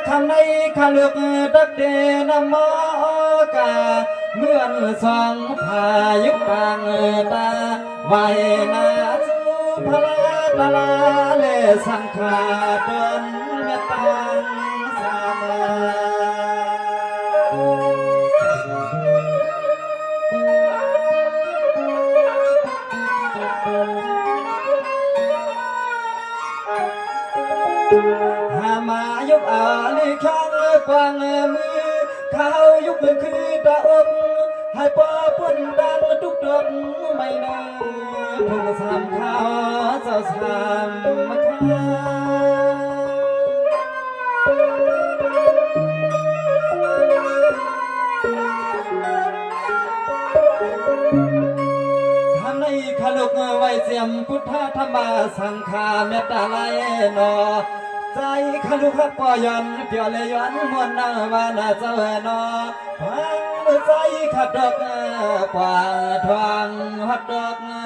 คำในขลึกดักเดนมอกาเหมือนสองพายุกลางตาไว้นาสุพลาตลาเลสังขาดนเมตังสามาหามายุกอาลีข้างกวางมือเขายุกมือคือตาอกให้ป้าปุ่นดังทุกดอกไม่เนยพงสามข้าวเจ้าสามมาข้าทำในขลุกไว้เสียมพุทธธรรมสังฆาเมตตาไลนอใจขลุกปอยันเปียวเลยยันมวนนาวานาเจ้านอพังใจขัดดอกกว่าทางหัดดอกลา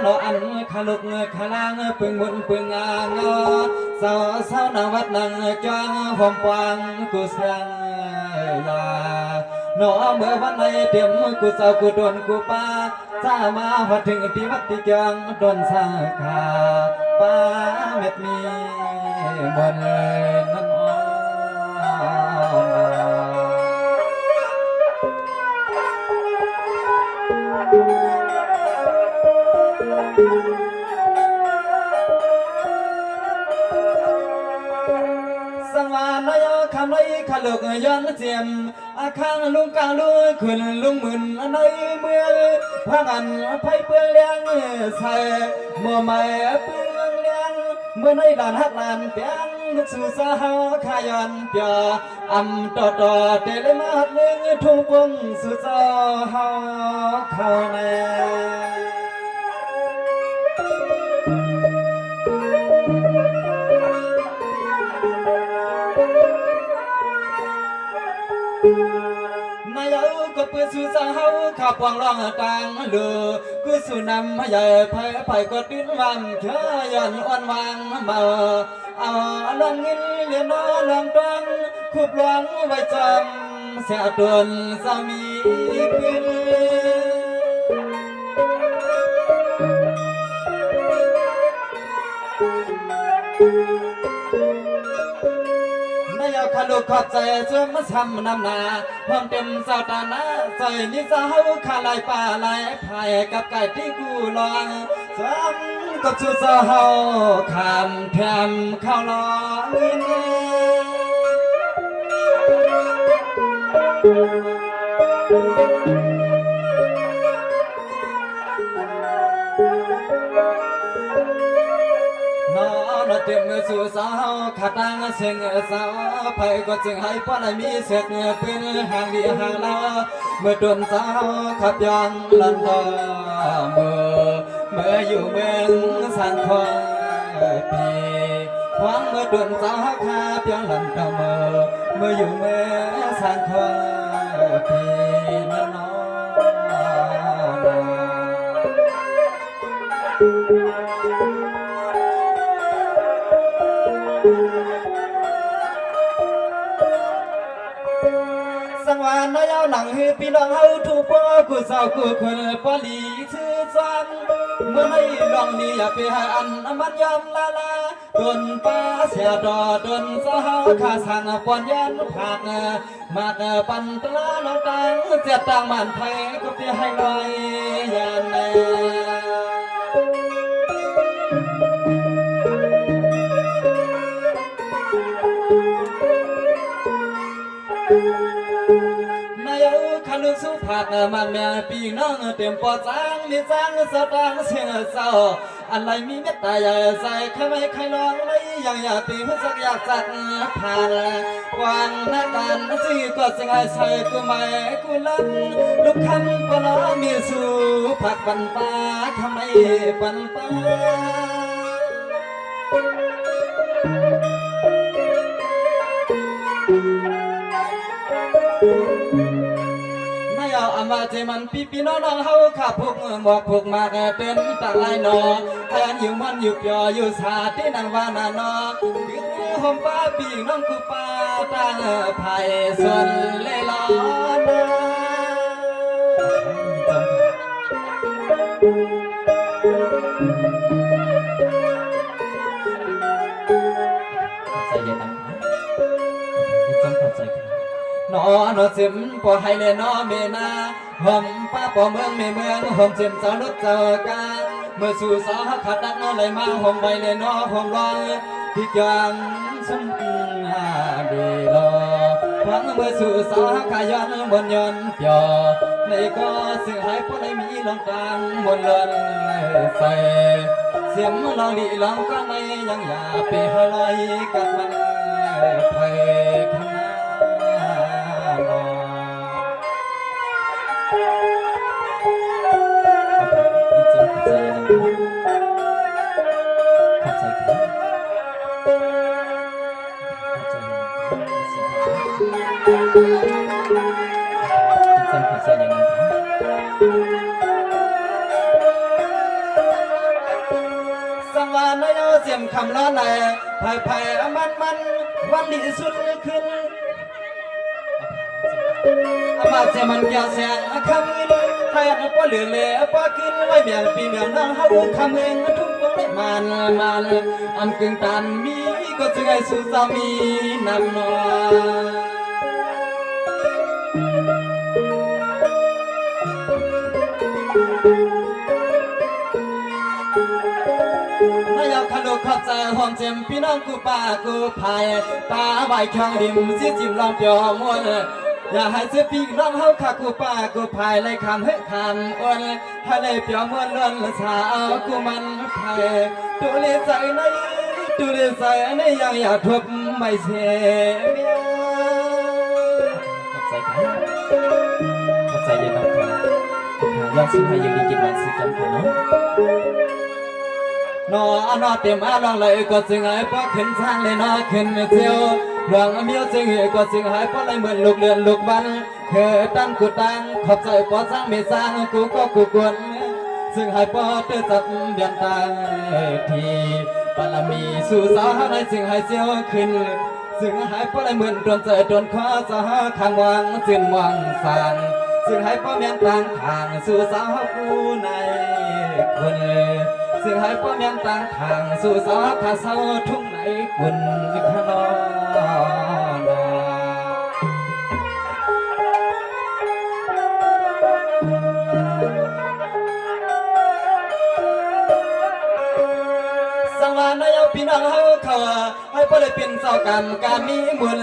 นออันขลุกขลางปึงมุนปึงอ่างสาวสาวนาวัดนังจางหอมฟางกุเสียงยาหนอเมื่อวันในเตรียมกูสาวกูโดนกูป้าจ้ามาวัดถึงที่วัดที่จังโดนสังขาป้าเม็ดมีบนนั้นอ่สังวานายคำในขลุกย้อนเสียมอาคางลุงกลางลุงขึ้นลุงหมื่นในเมืองพังอันไผ่เปลืองเลี้ยงใส่เมื่อไม่เปลืองเลี้ยงเมื่อในลานฮักลานเปียงลูกสู่สาวขายอนเปียอำต่อเตลมาดเลี้ยงทุ่งปงสู่สาวเข้าในนายเอาก็เพื่อสู่สาวข้าปวงร้องต่างเลือกูสู่นำใหญ่ไผ่ก็ดิ้นวันเขยันอ่อนวางมาเอาลองงินเลียนลองตังคุบหลวงไว้จำเสียตนสามีขึ้นนายขลุกขอบใจช่วยมาทำนำนาความเต็มสาวตาหน้าใส่นิสาวขาลายป่าลายไผ่กับไก่ที่กูลองซ้ำกับชูสาวขามแถมข้าวลองเงินนอเต็มสู่สาวขาตังเสียงสาวไผ่ก็จึงให้ป้อนมีเสียงเป็นห่างดีห่างลาเมื่อโดนสาวขับย้อนลันดอเมื่ออยู่เมืองสังคมปีหวังเมื่อโดนสาวขับย้อนลันดอเมื่ออยู่เมืองสังคมปีนั่นนอสังวานนายเอาหนังฮือพี่น้องเฮาทุกปอกูสาวกูคนปอลีชื่อจันเมื่อไม่ลองนี้อย่าไปหาอันมันยำลาตนป้าเสียดอตนสาวขาสังปอนยันผักมากปันตลาน้องตังเสียตังมันไทยก็ไปให้ลอยยันนายขลุกสุภาพมันแม่ปีน้องเต็มปอดจังมีจังสตางเสียงเศร้าอะไรมีเมตตาใหญ่ใส่ใครไม่ใครลองเลยอย่างอยากตีหัวสักอยากจัดผ่านกวางหน้ากันจีก็สิงไอใส่กูไม่กูลันลูกคำปลามีสู่ผักปันปลาทำไมปันปลา น นายเอาอามาเจมันพี่น้องเฮาขับพวกหมอกพวกมากเต้นตะไลนอแทนอยู่มันอยู่เปียอยู่สาที่นังวานานอคือหอมป้าปีน้องกูป้าตั้งไผ่ส่วนเล่ลอนใจเย็นนะจำขอบใจกันนอนอสิมปอให้เลยนอเมนาหอมป้าปอเมืองไม่เมืองหอมสิมสาวนุชเจอกาเมื่อสู่สาวขัดดักนอเลยมาหอมใบเลยนอหอมร้องที่ยังสมหาดีรอฟังเมื่อสู่สาวขยันบนยนต์เปียในก็สื่อหายเพราะในมีลองกลางบนเลือนใส่เสียงลองดีลองก็ไม่ยังอย่าไปหาลอยกับมันไผ่ขนาลอจริงๆใจนะขอบใจกันขอบใจกันขอบใจยังไงสังวานายเสียมคำล้อในไผ่ไผ่มันวันนี้สุดขึ้นอามาเสียมันแก้วแสงคำเงินไทยอันป้อเหลือเล่ป้อขึ้นไว้เบี่ยงปีเบี่ยงน้องเฮาคำเงินทุ่งพวงได้มันอันกึ่งตันมีก็จะไงสู่สามีนั่นนอยากขลุกขอบใจหอมเจมพี่น้องกูป้ากูพายตาใบแข็งดิมสิจิมลองเปียวมวนอย่าให้เสียพี่น้องเฮาข้ากูป้ากูพายเลยคำให้คำอ้วนให้เลยเปียวมวนล้วนสาวกูมันพายดูเลใส่ในดูเลใส่ในยังอยากทุบไม่เสียขอบใจกันขอบใจเย็นน้องค่ะยอมสิ้นให้ยังดีกินวันสิกันค่ะเนาะนอเต็มอาลองเลยก็จึงหายเพราะขึ้นทางเลยนอขึ้นเที่ยวหลวงเมียวจึงเหยก็จึงหายเพราะเลยเหมือนลูกเรือนลูกบันเธอตั้งกูตั้งขอบใจพอสร้างไม่สร้างกูก็กูกวนซึ่งหายเพราะเธอจับเบียนตายทีบารมีสู่สาวในซึ่งหายเสียวขึ้นซึ่งหายเพราะเลยเหมือนโดนใจโดนคอสาวข้างวางจึงวางสั่งซึ่งหายเพราะเมียนต่างทางสู่สาวกูในคนซึ่งหายเพราะเมียนต่างทางสู่สาวข้าเศร้าทุ่งไหนกุนขนอนสังวานายพี่น้องเฮาเขาให้พอได้เป็นเจ้ากรรมการมีบุญ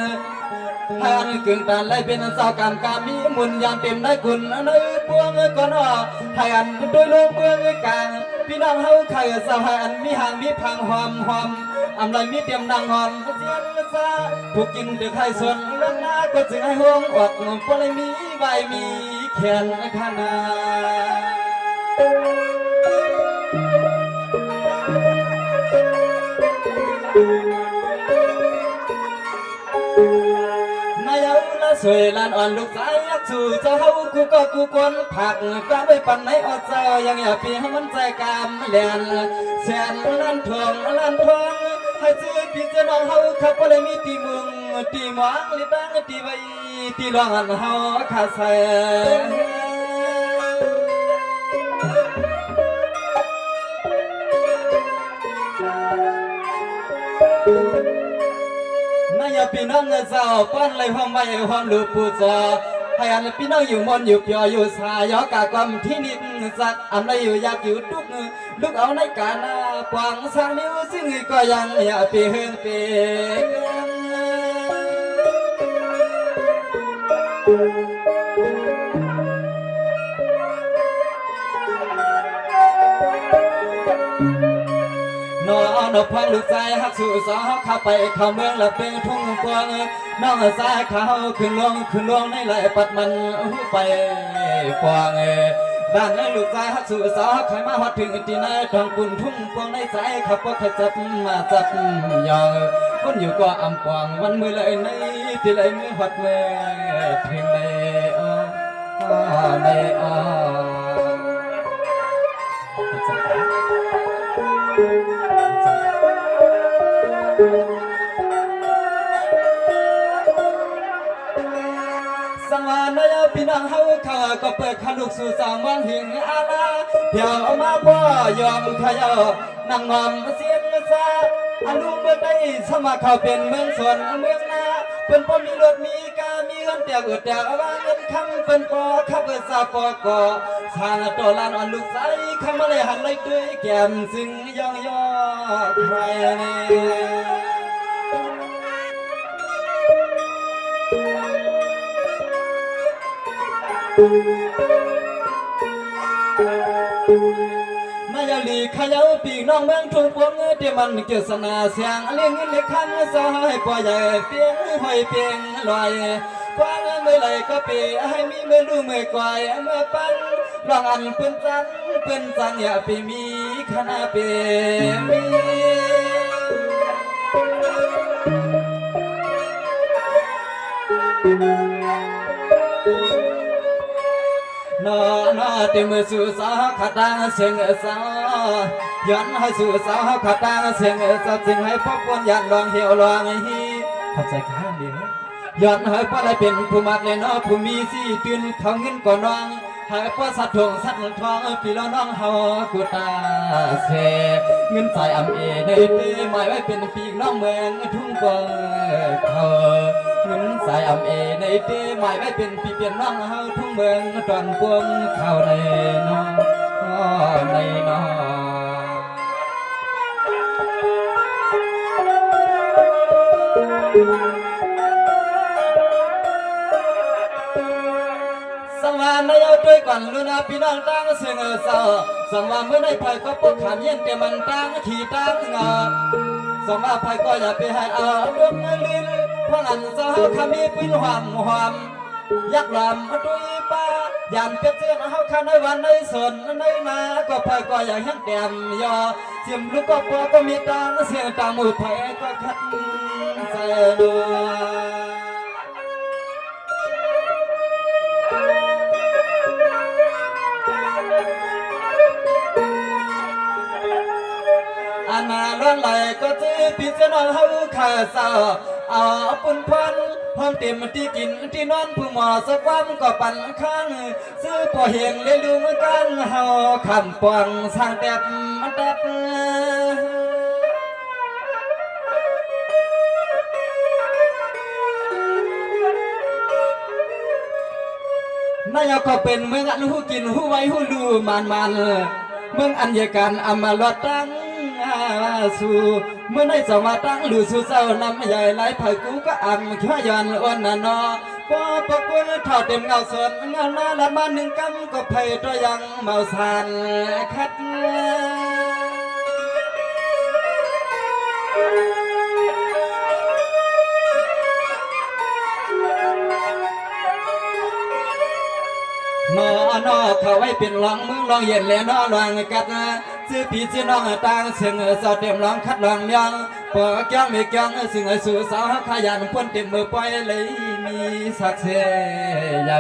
ให้อันกึ่งตาเลยเป็นเจ้ากรรมการมีบุญยามเต็มได้คุณในปวงก่อนให้อันโดยลงเมืองกลางพี่น้องเฮาใครสหอันมีหางมีพังหอมอำไรมีเตรียมดังหอมเจียนซาถูกกินเดือดไข่ส่วนลงหน้าก็จึงให้ห่วงอดพอได้มีใบมีแขนขนาสวยลานอ่อนลูกสายยักสู่เจ้าเฮากูก็กูกวนผักกล้าไปปั่นในอดเจ้ายังอย่าปีให้มันใจกามแหลนแสนล้านทองให้ซื้อพี่เจ้าน้องเฮาขับก็เลยมีตีมึงตีหมองหรือบ้างตีใบตีรองอันเฮาขาใส่นายพี่น้องเจ้าป้อนเลยความไว้ความรู้ปูจอให้อันพี่น้องอยู่มนอยู่เปียอยู่สายกากรรมที่นิดสักอันไรอยู่อยากอยู่ทุกลูกเอาในกาหน้าปวงสร้างนิ้วซึ่งก็ยังอย่าไปเฮืองเปีนอพังลูกใจหักสู่สาวเข้าไปเข้าเมืองและเป็นทุ่งกวางน้องสายเขาขึ้นลวงในไหลปัดมันไปกวางด้านในลูกใจหักสู่สาวใครมาหัดถึงที่ไหนทองกุนทุ่งกวางในใจขับก็ขจับมาจับยอง คนอยู่ก็อำปองวันมือเลยในที่เลยมือหัดเมื่อถึงในในสังวานายพี่น้องเฮาข้าก็เปิดขลุกสู่สามวังหิงอาลาเดี๋ยวเอามาบ่ยอมขยอนั่งงอมเสียงซาอนุเมื่อได้สมัครเข้าเป็นเมืองสวนเมืองนาเป็นพ่อมีรถมีกามีเงินแต่เกิดแต่ว่าเงินคำเป็นปอขับเปิดซาปอกอสร้างตัวลานอ่อนลูกใสคำอะไรหันเลยด้วยแก้มซึ่งย่องย่อใครนายลีขยาวปีกน้องเมืองทุ่งพวงเดี๋ยวมันเกี่ยวสนาเสียงเลี้ยงเงินเล็กคำสายปล่อยใหญ่เปียงหอยเปียงลอยกว้างเมื่อไรก็เปียให้มีเมื่อดูเมื่อกวายเมื่อปั้นลองอันเปื้อนจันอย่าไปมีคณะเปียมีนอนเต็มสู่สาขาตาเสียงสาย้อนให้สู่สาขาตาเสียงสาจึงให้พบคนยันลองเหี่ยวลองฮีเข้าใจข้ามดีย้อนให้พ่อได้เป็นผู้มักเลยน้อผู้มีสีตื่นเขาเงินก่อนน้องให้พ่อสัตว์ทงสัตว์ทองปีละน้องเฮากูตาเสเงินใจอำเอในเต้หมายไว้เป็นปีกน้องเมืองทุ่งกวเขาเงินสายอำเอในเต้หมายไว้เป็นปีเปลี่ยนน้องเฮาทุ่งเมืองตอนพวงเข้าในน้องในน้องสังวานนายเอาด้วยก่อนลุนาพี่น้องตั้งเสียงเศร้าสังวานเมื่อในภัยก็ปกขามเย็นแต่มันตั้งขี่ตั้งงาสังวานภัยก็อย่าไปให้เอาดวงลิ้นเพราะอันเศร้าขามีปืนหวามยักษ์ลำดุยป้ายามเป็ดเสียนเฮาข้าในวันในสนในนาก็ภัยก็อย่าเห็นแต้มยอเสียมลูกก็ปอก็มีตังเสียงตามมือภัยก็คัดใส่นัวอาณาล้วนไหลก็จะพิจารณาเฮาข้าสาวเอาปุ่นพันห้องเต็มที่กินที่นอนผู้หมอสักวันก็ปั่นข้างซื้อพอเห็นเลยลุงกันเฮาคำปองสร้างแต่มันแต่นายก็เป็นเมืองอันหูกินหูไว้หูดูมันเมืองอันยการอำมาลอดตั้งสู่เมื่อในสมาตั้งหรือสู่เจ้านำใหญ่ไหลไผ่กูก็อ่ำข้าย้อนอ้วนนอพอปะกุลเท่าเต็มเงาสนเงาหน้าละมาหนึ่งกำก็ไผ่ตัวยังเมาสานคัดนอเขาไว้เป็นหลองมึงลองเย็นแล้วนอลองกัดซื้อผีซื้อน้องต่างเสียงสาวเต็มลองคัดลองยังปอแก้วไม่แก้วสิ่งสู่สาวขยันพ้นเต็มมือปล่อยเลยมีสักเสียใหญ่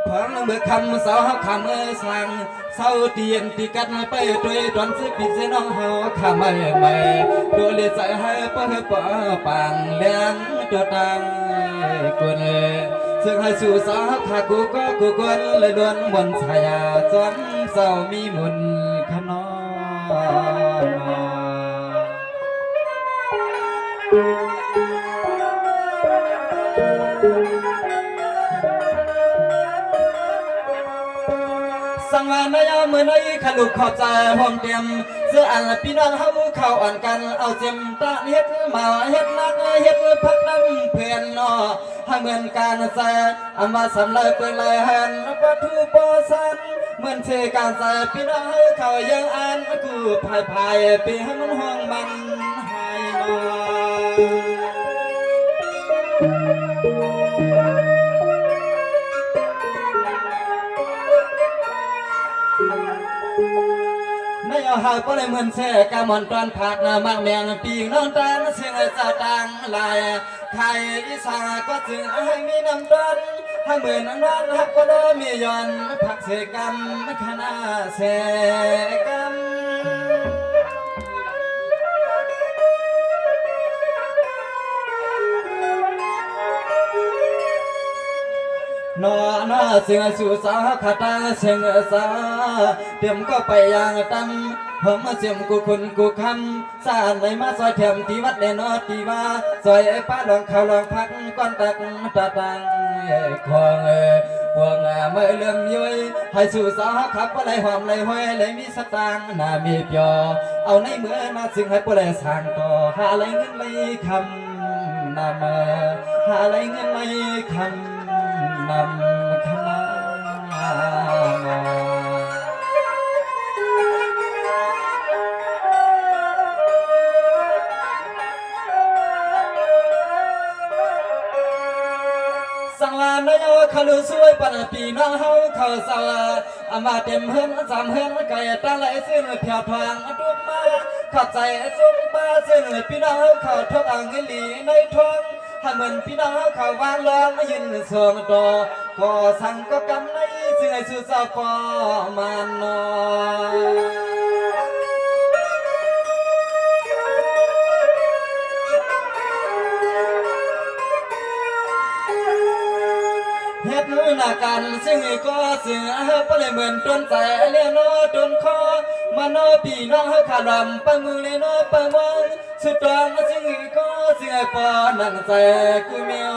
พังเมื่อคำสาวคำสั่งเศร้าเตียนตีกัดไปด้วยตอนซื้อผีซื้อน้องเฮาคำไม่ตัวเลยใจให้ปะปะปังเลี้ยงตัวตังกุนซึ่งให้สู่สาวขากูก็กูกวนเลยล้วนมนชายาจอมเศร้ามีมุนขนอสังวานายาเมื่อในขลุกขอบใจหอมเต็มเสื้ออันพี่น้องเฮาเข้าอ่อนกันเอาเต็มตาเฮ็ดมาเฮ็ดนักเฮ็ดพักน้ำเพื่อนนอให้เหมือนการแสดอามาสำเลยเปิดเลยหันปัทุปอสันเหมือนเชการใส่พี่น้องเฮาเข้ายังอันกูพายปีให้มันห้องมันให้นอใน หาปเลยเหมือนเสกะมอนตอนผักมากแมงปีน้องตาเสียงจะตังลายไทยอีสานก็จึงให้มีน้ำต้นให้เหมือนนอนฮักก็ได้มีย้อนผักเสกรรมคณะเสกรรมนอนเสียงสู่สาขาตาเสียงสาเตรียมก็ไปอย่างตั้มผมเสียมกูคุณกูคำสานในมาซอยเทียมที่วัดเลนอตีว่าซอยป้าลองเขาลองพักก้อนตักตาตังควงพวงเมื่อเลื่อมย้อยให้สู่สาขับอะไรหอมไรห้อยไรมีสตางน่ามีเปียวเอาในเมื่อนาซึ่งให้ปลายสางต่อหาอะไรเงินไรคำนำหาอะไรเงินไรคำนำคณะสังวานนายเขาลุสวยปันปีน้องเฮาเขาสาวอามาเต็มเฮือนจำเฮือนไก่ตาไหลซึ่งเพียวทางตุ้มมาขับใจซุ่มมาซึ่งพี่น้องเขาทกอังหลีในท้องให้เหมือนพี่น้องเขาวางลองยืนเสืองต่อก็สั่งก็กำในซึ่งให้สู่สาวฟอมานเฮ็ดหน้ากันซึ่งก็เสือปเลยเหมือนต้นใจเลี้ยนอต้นคอมานอปีน้องขาดำปังมือเลยนอปังวังสุดตองซึ่งก็เสือปอนั่งใจกูเมีย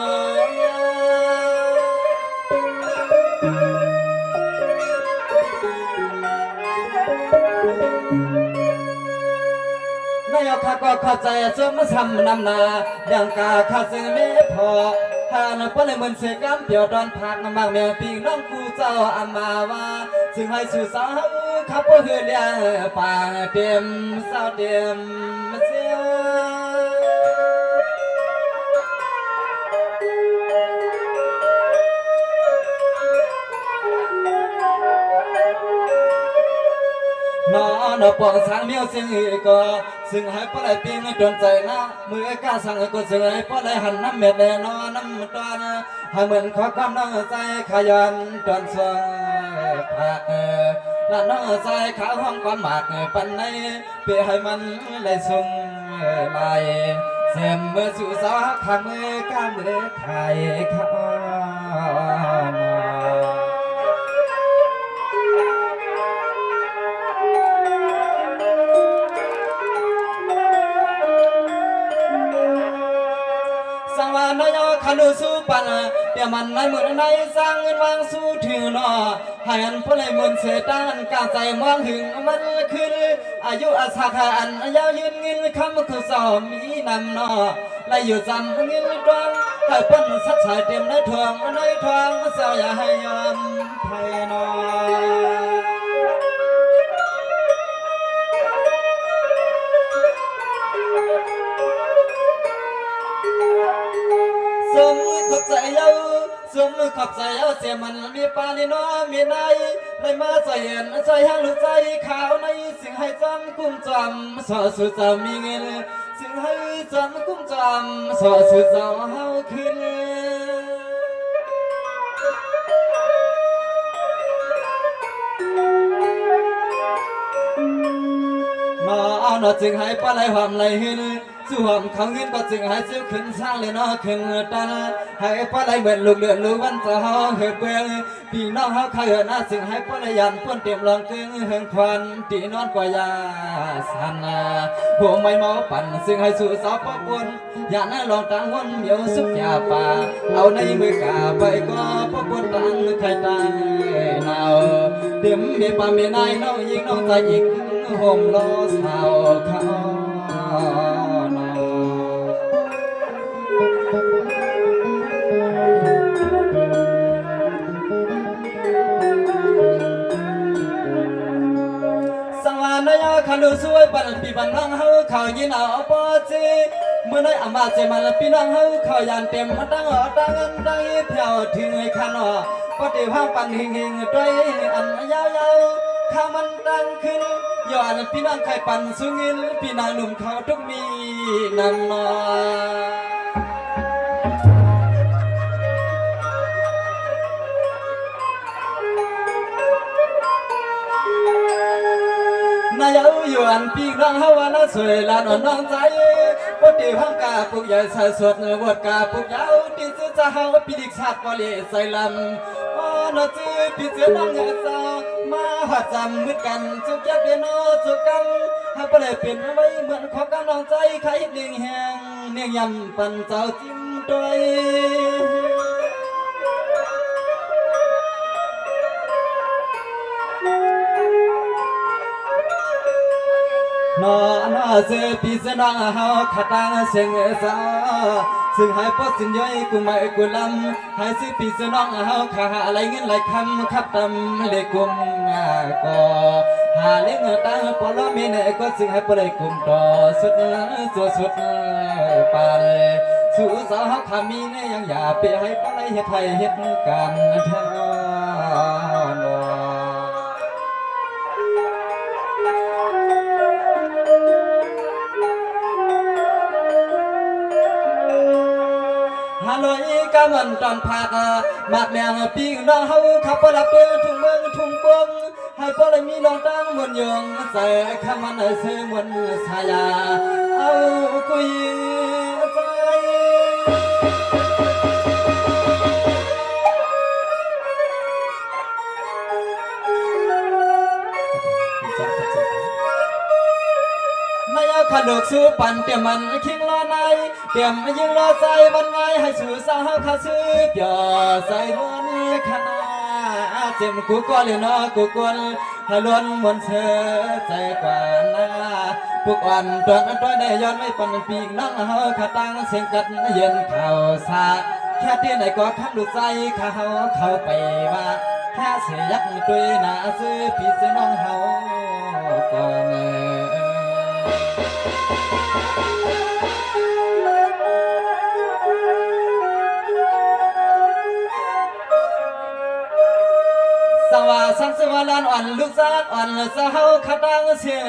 นายข้าก็เข้าใจสมสำนำนาดังกาข้าซึ่งไม่พอหานปเลยเหมือนเสกำเปียวตอนพักมากแมวปีน้องกูเจ้าอามาว่าซึ่งให้สู่สาวขับเฮือเลี้ยป่าเต็มสาวเต็มเสียนอนปองสังเมียวซึ่งก็ซึ่งให้ปลายปีนจนใจนะมือกาสั่งก็ซึ่งให้ปลายหันน้ำเม็ดแน่นอนน้ำตอนให้เหมือนขอความน้องใจขยันจนสวยผักและน้องใจขาห้องความหมากปันในเพื่อให้มันได้ส่งลายเสียมเมื่อสู่สาขามือกามือไทยข้าสังวานายขาลุสู้ปันเดี๋ยวมันในมือในสร้างเงินวางสู้ถือนอให้อันพลายมือเสตันกาใจมองถึงมันขึ้นอายุอาสาขาอันยาวยืนเงินคำคือสอมีนำนอและอยู่จำเงินดวงให้ปั้นสัดสายเต็มในทองเสียอย่าให้ยอมไทยนอสมขอบใจเย้าสมขอบใจเย้าเสียมันมีปานีน้อมีในได้มาใส่เห็นใส่ห้างหรือใจขาวในสิ่งให้จำกุ้มจำสอสุดจะมีเงินสิ่งให้จำกุ้มจำสอสุดจะเฮาขึ้นนอจึงให้ปลายหอมไหลหินสู่หอมเขาเงินก็จึงให้ซิ้วขึ้นสร้างเลยนอขึ้นตาให้ปลายเหมือนลูกเลือดลูกวันจะห้องเหือเปลืองพี่น้องเขาเขาเหือหน้าจึงให้ปลายยันป้นเต็มลองกึ่งเหืองควันตีนอนกว่ายาสันหัวไม่เมาปั่นซึ่งให้สู่สาวปปนอย่าหน้าลองตังวนเมียวสุกยาป่าเอาในมือกาไปก็ปปนตังใครตายหนาวเดี๋ยวมีป่ามีนายน้องยิงน้องใจอีกห่มล้อสาวเขาสังวานายขาลุสวยปันปีบันน้องเฮาเขายินเอาปอจีเมื่อได้อามาเจมันปีน้องเฮาเขายันเต็มตั้งตั้งเงินตั้งเพียวถึงไอ้ขันปฏิภาณปันหิงด้วยอันยาว ข้ามันดังขึ้นย้อนพี่น้องไข่ปั่นสุงินพี่นางหนุ่มเขาทุกมีนั่นนอนายเอาอยู่อันปีน้องเฮาว่าน่าสวยลานอ่อนน้องใจปฏิห้องกาปุกใหญ่ใส่สดบวดกาปุกยาวที่ซื้อจะเฮาปีดิกชักบริใส่ลำอ๋อนอจื้อพี่เสือน้องเงาสาวมาหัดจำมืดกันสุกยักเดียนอสุกันหากบ่ได้เป็นไว้เหมือนของกันน้องใจใครเลี้ยงแหงเนียงยำปั่นเจ้าจิ้มด้วยนอนเสือพี่เสือน้องเฮาขัดตังเสียงสาวซึ่งให้พอสินย่อยกูไม่กูลำให้ซื้อพี่เสือน้องเฮาขาอะไรเงินไหลคำขับตำเลยกุมก็หาเลี้ยงตาปลอมีเนก็ซึ่งให้ปลายกุมต่อสุดสุดปานสู่สาวขามีเนยังอย่าไปให้ปลายเฮ็ดไทยเฮ็ดกันเท่านอฮัลโหลกำมันตอนพักมาดแมงปีกน้องเฮาขับปลับเดือทุ่งเมืองทุ่งปงให้ปลายมีน้องตั้งมวนยงใส่คำมันเสือมวนสายาเอากุยใจไม่เอาขลุกสู้ปั่นเตรียมมันคิงรอในเตรียมยิงรอใส่วันไงให้สู่สาวข้าซื้อเปียใส่ล้วนขนาเจ็มกูก็เลยนอกูกวนให้ล้วนมวนเธอใจกว่าหน้าพวกอ่อนตัวในย้อนไม่ปั่นปีกน้องเฮาขาตั้งเสียงกัดเย็นเข่าสาแค่ที่ไหนก็ขับลูกใจข้าเฮาเข้าไปว่าแค่เสียยักด้วยหน้าซื้อพี่ซื้อน้องเฮาก่อนสว่าสันสวาลานอ่อนลูกสาวอ่อนสาวขาตังเสีย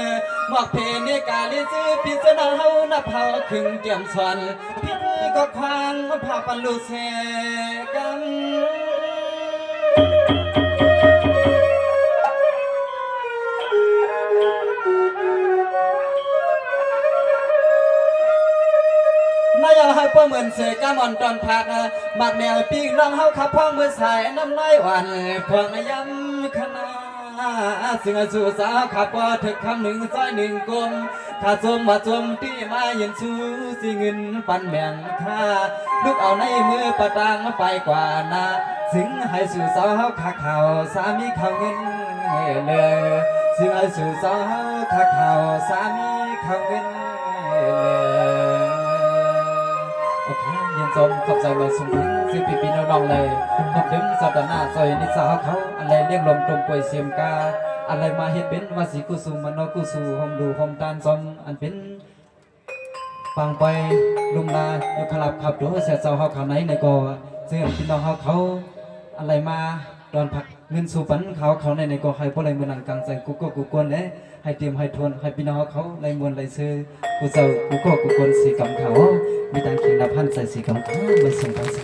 หมอกเพนกาลิซื้อพิจารณาเฮานับเฮาขึงเกี่ยมสวนพิษก็ควางพาปันลูกเสกันนายให้ป้อเหมือนเสือกำอ่อนตอนพักมัดแมวปีกน้องเฮาขับพ้องมือสายน้ำน้อยหวานพวงย้ำขนาซึ่งสู่สาวขับว่าถึกคำหนึ่งซอยหนึ่งกลมข้าสมมาจมที่มาเย็นชูสิเงินปันแบ่งค่าลูกเอาในมือประตังไปกว่านาซึ่งให้สู่สาวขาเข่าสามีเขาเงินเลยซึ่งให้สู่สาวขาเข่าสามีเขาเงินเลยโอเคยินชมขอบใจมาส่งถึงสิปีน้องๆเลยขอบถึงสัปดาห์หน้าซอยนิสาวเขาอะไรเลี้ยงลมตรงป่วยเสียมกาอะไรมาเฮ็ดเป็นวาสีกุสุมันนกุสุหอมดูหอมตานซอมอันเป็นฟังไปลุมลาอยู่ขลับขับดูเสียเจ้าเขาเขาไหนในก่อซึ่งพี่น้องเขาอะไรมาตอนผักเงินสู่ฝันเขาในก่อให้พวกอะไรมือหนังกังใส่กูก็กูกวนเลยให้เตรียมให้ทวนให้พี่น้องเขาไรมวลไรซื้อกูเจ้ากูก็กูกวนสีกำเขามีตังเขียนดับพันใส่สีกำเขาไม่ส่งไปสิ